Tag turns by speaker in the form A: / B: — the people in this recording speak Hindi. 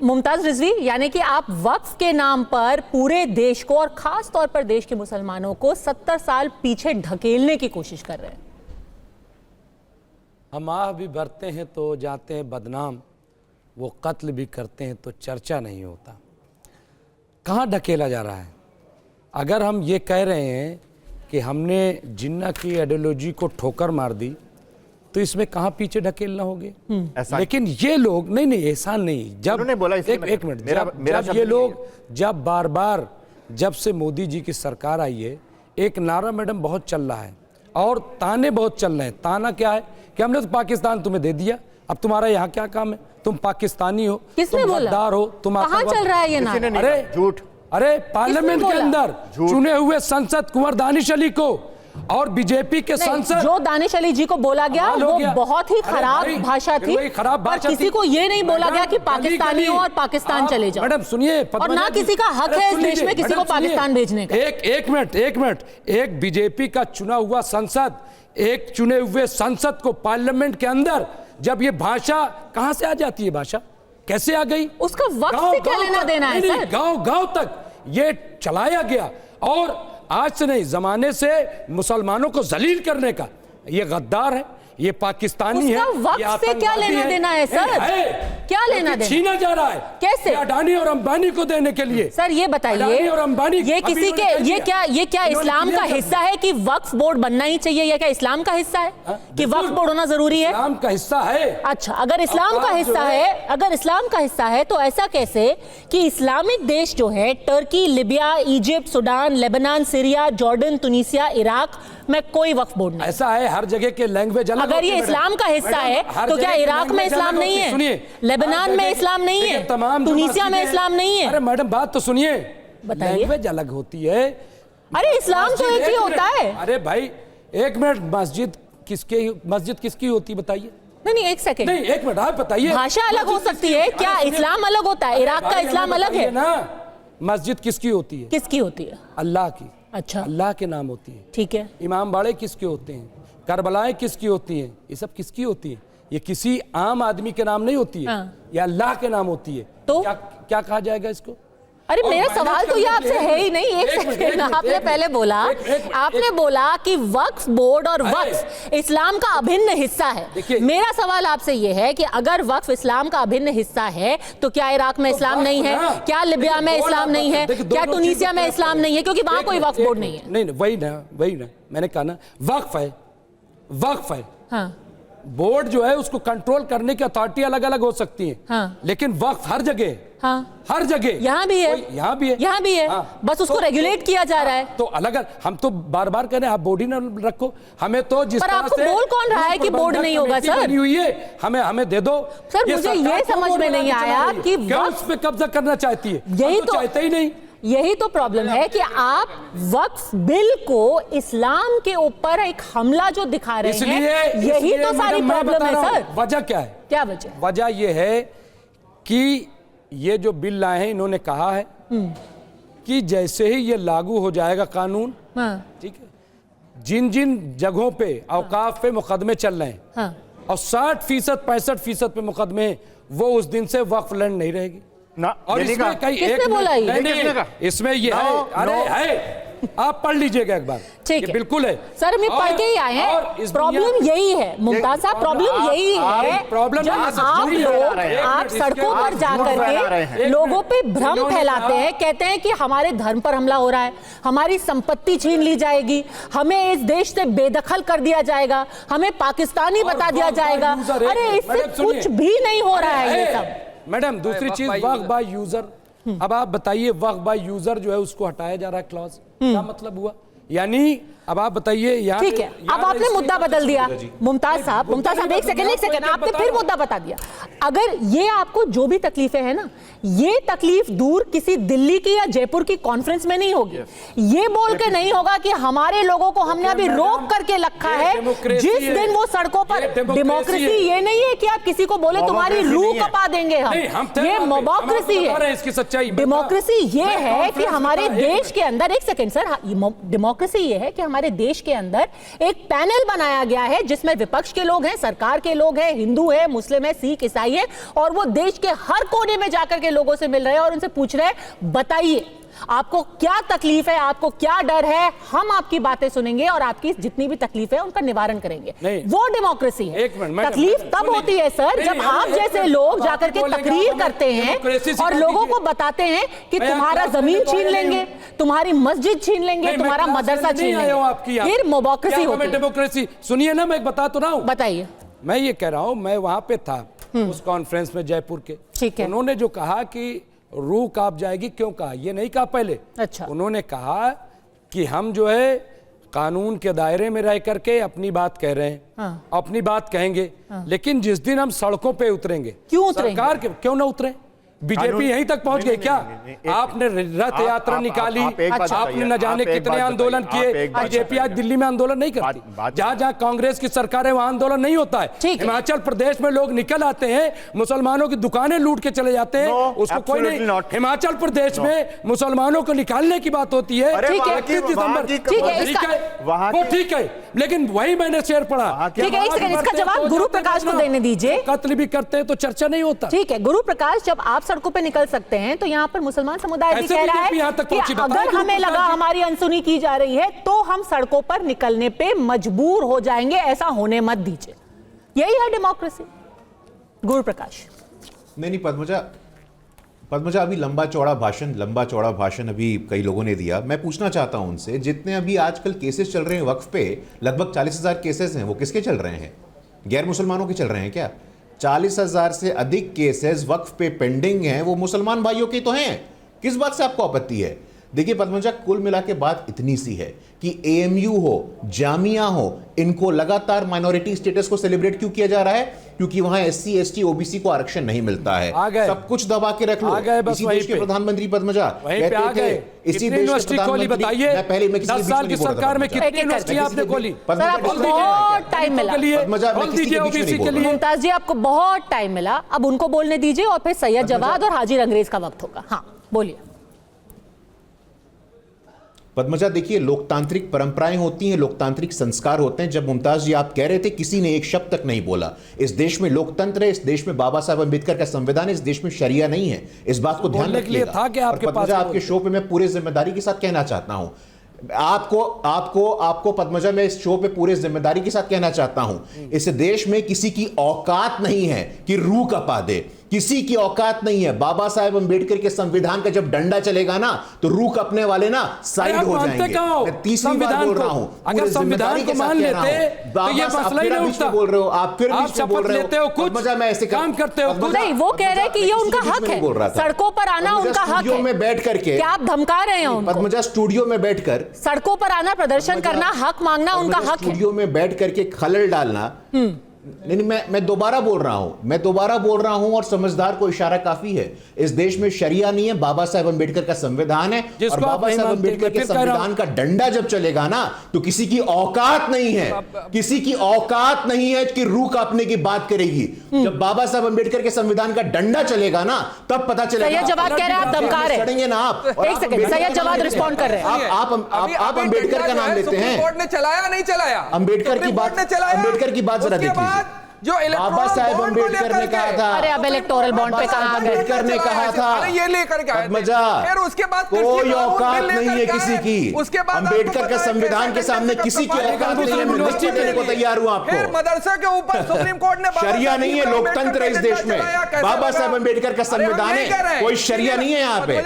A: मुमताज रिजवी, यानी कि आप वक्फ के नाम पर पूरे देश को और खास तौर पर देश के मुसलमानों को 70 साल पीछे ढकेलने की कोशिश कर रहे हैं।
B: हम आह भी भरते हैं तो जाते हैं बदनाम, वो कत्ल भी करते हैं तो चर्चा नहीं होता। कहाँ ढकेला जा रहा है? अगर हम ये कह रहे हैं कि हमने जिन्ना की आइडियोलॉजी को ठोकर मार दी, तो इसमें कहाँ पीछे ढकेलना होगे? लेकिन ये लोग नहीं, एहसान नहीं। जब
C: बोला
B: एक मिनट, जब ये लोग जब बार बार जब से मोदी जी की सरकार आई है, एक नारा मैडम बहुत चल रहा है और ताने बहुत चल रहे हैं। ताना क्या है कि हमने तो पाकिस्तान तुम्हें दे दिया, अब तुम्हारा यहाँ क्या काम है? तुम पाकिस्तानी हो, तुम गद्दार हो, तुम
A: कहाँ चल रहा है ये नारा?
B: अरे झूठ, अरे पार्लियामेंट के अंदर चुने हुए संसद कुंवर दानिश अली को और बीजेपी के सांसद
A: जो दानिश अली जी को बोला गया वो बहुत ही खराब भाषा थी, और किसी को ये नहीं बोला गया कि पाकिस्तानी हो और पाकिस्तान चले जाओ।
B: मैडम सुनिए,
A: और ना किसी का हक है इस देश में किसी को पाकिस्तान भेजने का।
B: एक मिनट, एक बीजेपी का चुना हुआ संसद, एक चुने हुए संसद को पार्लियामेंट के अंदर जब ये भाषा कहां से आ जाती है? भाषा कैसे आ गई?
A: उसका वक्त से क्या लेना देना है सर?
B: गांव तक ये चलाया गया, और आज से नहीं, जमाने से मुसलमानों को जलील करने का ये गद्दार है, ये पाकिस्तानी है।
A: वक्त से क्या लेना देना है सर? क्या लेना देना?
B: छीना जा रहा है
A: कैसे?
B: अडानी और अंबानी को देने के लिए।
A: सर ये बताइए,
B: और अंबानी
A: ये किसी के ये क्या इस्लाम का हिस्सा है कि वक्फ बोर्ड बनना ही चाहिए? ये क्या इस्लाम का हिस्सा है कि वक्फ बोर्ड होना जरूरी है?
B: इस्लाम का हिस्सा है।
A: अच्छा, अगर इस्लाम का हिस्सा है, अगर इस्लाम का हिस्सा है तो ऐसा कैसे कि इस्लामिक देश जो है Turkey, Libya, Egypt, Sudan, Lebanon, Syria, Jordan, Tunisia, Iraq में कोई वक्फ बोर्ड नहीं?
B: ऐसा है, हर जगह के लैंग्वेज अलग।
A: अगर ये इस्लाम का हिस्सा है तो क्या इराक में इस्लाम नहीं है? लेबनान में इस्लाम नहीं है? तुनिसिया में इस्लाम नहीं है?
B: अरे मैडम बात तो सुनिए, लैंग्वेज अलग होती है।
A: अरे इस्लाम तो एक ही होता है।
B: अरे भाई एक मिनट, मस्जिद किसकी होती है बताइए?
A: नहीं, एक सेकंड,
B: नहीं एक मिनट, आप बताइए।
A: भाषा अलग हो सकती है, क्या इस्लाम अलग होता है? इराक का इस्लाम अलग है
B: ना। मस्जिद किसकी होती है?
A: किसकी होती है?
B: अल्लाह की।
A: अच्छा,
B: अल्लाह के नाम होती है,
A: ठीक है।
B: इमाम बाड़े किसके होते हैं? करबलाएं किसकी होती हैं? ये सब किसकी होती है? ये किसी आम आदमी के नाम नहीं होती है।
A: हाँ।
B: ये अल्लाह के नाम होती है।
A: तो
B: क्या कहा जाएगा इसको?
A: अरे मेरा सवाल तो ये आपसे है ही नहीं। एक सेकंड, आपने पहले बोला, आपने बोला कि वक्फ बोर्ड और वक्फ इस्लाम का अभिन्न हिस्सा है। मेरा सवाल आपसे ये है कि अगर वक्फ इस्लाम का अभिन्न हिस्सा है तो क्या इराक में इस्लाम नहीं है? क्या लिबिया में इस्लाम नहीं है? क्या टूनीसिया में इस्लाम नहीं है? क्योंकि वहां कोई वक्फ बोर्ड नहीं है।
B: नहीं, वही ना मैंने कहा ना, वक्फ है।
A: हाँ।
B: बोर्ड जो है उसको कंट्रोल करने की अथॉरिटी अलग अलग हो सकती है।
A: हाँ।
B: लेकिन वक्फ हर जगह,
A: हाँ,
B: हर जगह,
A: यहाँ भी है, यहाँ भी है।
B: हाँ।
A: बस उसको रेगुलेट किया जा रहा है।
B: तो अलग, हम तो बार बार कह रहे हैं आप बोर्ड ही ना रखो। हमें तो जिस
A: पर आपको बोल कौन रहा है कि बोर्ड नहीं होगा सर?
B: हुई है, हमें दे दो
A: सर। मुझे ये समझ में नहीं आया कि
B: उस पे कब्जा करना चाहती है।
A: यही तो
B: चाहते ही नहीं।
A: यही तो प्रॉब्लम है कि आप वक्फ बिल को इस्लाम के ऊपर एक हमला जो दिखा रहे हैं, यही तो सारी प्रॉब्लम है सर।
B: वजह क्या है?
A: क्या वजह?
B: वजह यह है कि ये जो बिल लाए हैं, इन्होंने कहा है कि जैसे ही ये लागू हो जाएगा कानून, ठीक है, जिन जिन जगहों पे औकाफ पे मुकदमे चल रहे हैं और 60% 65% पे मुकदमे, वो उस दिन से वक्फ लैंड नहीं रहेगी
C: ना।
B: और इसमें कहीं एक
A: बोला
B: इसमें ये है, अरे है, आप पढ़ लीजिएगा एक बार।
A: ठीक है,
B: बिल्कुल है
A: सर, हम पढ़ के ही आए हैं। प्रॉब्लम यही है मुमताज साहब, प्रॉब्लम यही है। जब आप सड़कों पर जाकर के लोगों पे भ्रम फैलाते हैं, कहते हैं कि हमारे धर्म पर हमला हो रहा है, हमारी संपत्ति छीन ली जाएगी, हमें इस देश से बेदखल कर दिया जाएगा, हमें पाकिस्तानी बता दिया जाएगा। अरे इससे कुछ भी नहीं हो रहा है ये सब।
B: मैडम दूसरी चीज, वक्फ बाय यूजर। अब आप बताइए, वक्फ बाय यूजर जो है उसको हटाया जा रहा है क्लॉज, क्या मतलब हुआ? यानी अब आप बताइए।
A: ठीक है, अब आपने मुद्दा बदल दिया मुमताज साहब। एक सेकंड, आपने फिर मुद्दा बता दिया। अगर ये आपको जो भी तकलीफें हैं ना, ये तकलीफ दूर किसी दिल्ली की या जयपुर की कॉन्फ्रेंस में नहीं होगी। ये बोल के नहीं होगा कि हमारे लोगों को हमने अभी रोक करके रखा है। जिस दिन वो सड़कों पर, डेमोक्रेसी ये नहीं है कि आप किसी को बोले तुम्हारी रूह कपा देंगे हम। ये डेमोक्रेसी है।
B: इसकी सच्चाई
A: डेमोक्रेसी ये है कि हमारे देश के अंदर, एक सेकंड सर, डेमोक्रेसी ये है कि हमारे देश के अंदर एक पैनल बनाया गया है जिसमें विपक्ष के लोग हैं, सरकार के लोग हैं, हिंदू है, मुस्लिम है, सिख, ईसाई है, और वो देश के हर कोने में जाकर के लोगों से मिल रहे हैं और उनसे पूछ रहे हैं बताइए आपको क्या तकलीफ है, आपको क्या डर है, हम आपकी बातें सुनेंगे और आपकी जितनी भी तकलीफ है उनका निवारण करेंगे। वो डेमोक्रेसी है। तकलीफ तब होती है सर जब आप जैसे लोग जाकर के तकरीर करते हैं और लोगों को बताते हैं कि तुम्हारा जमीन छीन लेंगे, तुम्हारी मस्जिद छीन लेंगे, तुम्हारा मदरसा छीन लेंगे, फिर डेमोक्रेसी होती है।
B: डेमोक्रेसी सुनिए ना, मैं बता तो रहा हूं।
A: बताइए।
B: मैं ये कह रहा हूं, मैं वहां पे था उस कॉन्फ्रेंस में जयपुर के।
A: ठीक है।
B: उन्होंने जो कहा कि रूह कांप जाएगी, क्यों कहा? ये नहीं कहा पहले।
A: अच्छा।
B: उन्होंने कहा कि हम जो है कानून के दायरे में रह करके अपनी बात कह रहे हैं। हाँ। अपनी बात कहेंगे। हाँ। लेकिन जिस दिन हम सड़कों पे उतरेंगे,
A: क्यों उतरेंगे?
B: सरकार के क्यों ना उतरे? बीजेपी यहीं तक पहुंच गई क्या? आपने रथ यात्रा निकाली, आपने न जाने कितने आंदोलन किए। बीजेपी आज दिल्ली में आंदोलन नहीं करती। जहां जहां कांग्रेस की सरकार है वहां आंदोलन नहीं होता है। हिमाचल प्रदेश में लोग निकल आते हैं, मुसलमानों की दुकानें लूट के चले जाते हैं, उसको कोई नहीं। हिमाचल प्रदेश में मुसलमानों को निकालने की बात होती है 31 दिसंबर, वो ठीक है, लेकिन वही मैंने शेर पढ़ा।
A: ठीक है, एक सेकंड, इसका जवाब गुरु प्रकाश को देने दीजिए।
B: कत्ल भी करते हैं तो चर्चा नहीं होता।
A: ठीक है गुरु प्रकाश, जब आप सड़कों पे निकल सकते हैं तो यहाँ पर मुसलमान समुदाय भी कह रहा है कि अगर हमें लगा हमारी अनसुनी की जा रही है तो हम सड़कों पर निकलने पे मजबूर हो जाएंगे, ऐसा होने मत दीजिए। यही है डेमोक्रेसी। गुरु प्रकाश।
C: नहीं पद्मजा अभी लंबा चौड़ा भाषण अभी कई लोगों ने दिया। मैं पूछना चाहता हूं उनसे, जितने अभी आजकल केसेस चल रहे हैं वक्फ पे, लगभग 40,000 केसेस हैं, वो किसके चल रहे हैं? गैर मुसलमानों के चल रहे हैं क्या? 40,000 से अधिक केसेस वक्फ पे पेंडिंग हैं, वो मुसलमान भाइयों के तो हैं। किस बात से आपको आपत्ति है? देखिए पद्मजा, कुल मिला के बात इतनी सी है कि एएमयू हो, जामिया हो, इनको लगातार माइनॉरिटी स्टेटस को सेलिब्रेट क्यों किया जा रहा है? क्योंकि वहां एससी, एसटी, ओबीसी को आरक्षण नहीं मिलता है। सब कुछ दबा के रख लो। इसी देश के प्रधानमंत्री पद्मजा कहते थे, इसी देश के प्रधानमंत्री, मैं पहले मैं किसी
B: 10 साल की सरकार में कितनी यूनिवर्सिटी आपने खोली?
A: बहुत टाइम मिला मुमताज जी, आपको बहुत टाइम मिला। अब उनको बोलने दीजिए और फिर सैयद जवाद और हाजिर अंग्रेज का वक्त होगा। हाँ बोलिए।
C: पद्मजा देखिए, लोकतांत्रिक परंपराएं होती हैं, लोकतांत्रिक संस्कार होते हैं। जब मुमताज जी आप कह रहे थे, किसी ने एक शब्द तक नहीं बोला। इस देश में लोकतंत्र है, इस देश में बाबा साहब अंबेडकर का संविधान है, इस देश में शरिया नहीं है। इस बात को ध्यान रखिएगा। पद्मजा, आपके शो पे मैं पूरे जिम्मेदारी के साथ कहना चाहता हूं, आपको पद्मजा, मैं इस शो पे पूरे जिम्मेदारी के साथ कहना चाहता हूं, इस देश में किसी की औकात नहीं है कि रूह कपा दे। किसी की औकात नहीं है। बाबा साहेब अंबेडकर के संविधान का जब डंडा चलेगा ना, तो रूह कपने वाले ना साइड हो जाएंगे। मैं तीसरी बार बोल रहा हूं,
B: अगर संविधान को मान लेते तो ये मसला ही नहीं उठता।
C: बोल रहे हो आप, फिर
B: आप शपथ लेते हो कुछ,
C: मैं ऐसे
B: काम करते हो कुछ।
A: नहीं, वो कह रहे हैं कि ये उनका हक है, सड़कों पर आना उनका हक है।
C: में बैठ करके क्या
A: आप धमका रहे हैं उनको?
C: पद्मजा, स्टूडियो में बैठकर
A: सड़कों पर आना, प्रदर्शन करना, हक मांगना उनका हक है।
C: स्टूडियो में बैठ करके खलल डालना। नहीं, मैं दोबारा बोल रहा हूं और समझदार को इशारा काफी है। इस देश में शरिया नहीं है, बाबा साहेब अंबेडकर का संविधान है, और बाबा साहेब अंबेडकर के संविधान का डंडा जब चलेगा ना, तो किसी की औकात नहीं है कि रूह कांपने की बात करेगी। जब बाबा साहेब अंबेडकर के संविधान का डंडा चलेगा ना, तब पता चलेगा।
A: सैयद जवाद कह रहे हैं आप धमका रहे हैं
C: ना। आप
A: एक सेकंड, सैयद जवाद रिस्पॉन्ड कर रहे हैं।
C: आप अंबेडकर का नाम लेते हैं।
D: कोर्ट ने चलाया नहीं चलाया?
C: अंबेडकर की बात जरा देखिए।
D: जो
C: बाबा साहेब अंबेडकर ने कहा था,
A: अरे अब इलेक्टोरल बॉन्ड पे कहा गया,
C: अंबेडकर ने कहा था,
D: ये लेकर के आए
C: पद्मजा,
D: फिर उसके बाद
C: कोई औकात नहीं है किसी की।
D: उसके बाद
C: अंबेडकर के संविधान के सामने किसी की औकात नहीं है। यूनिवर्सिटी देने को तैयार हूं आपको।
D: फिर मदरसे के ऊपर सुप्रीम कोर्ट ने
C: शरिया नहीं है, लोकतंत्र है इस देश में। बाबा साहेब अंबेडकर का संविधान है, कोई शरिया नहीं है यहाँ पे।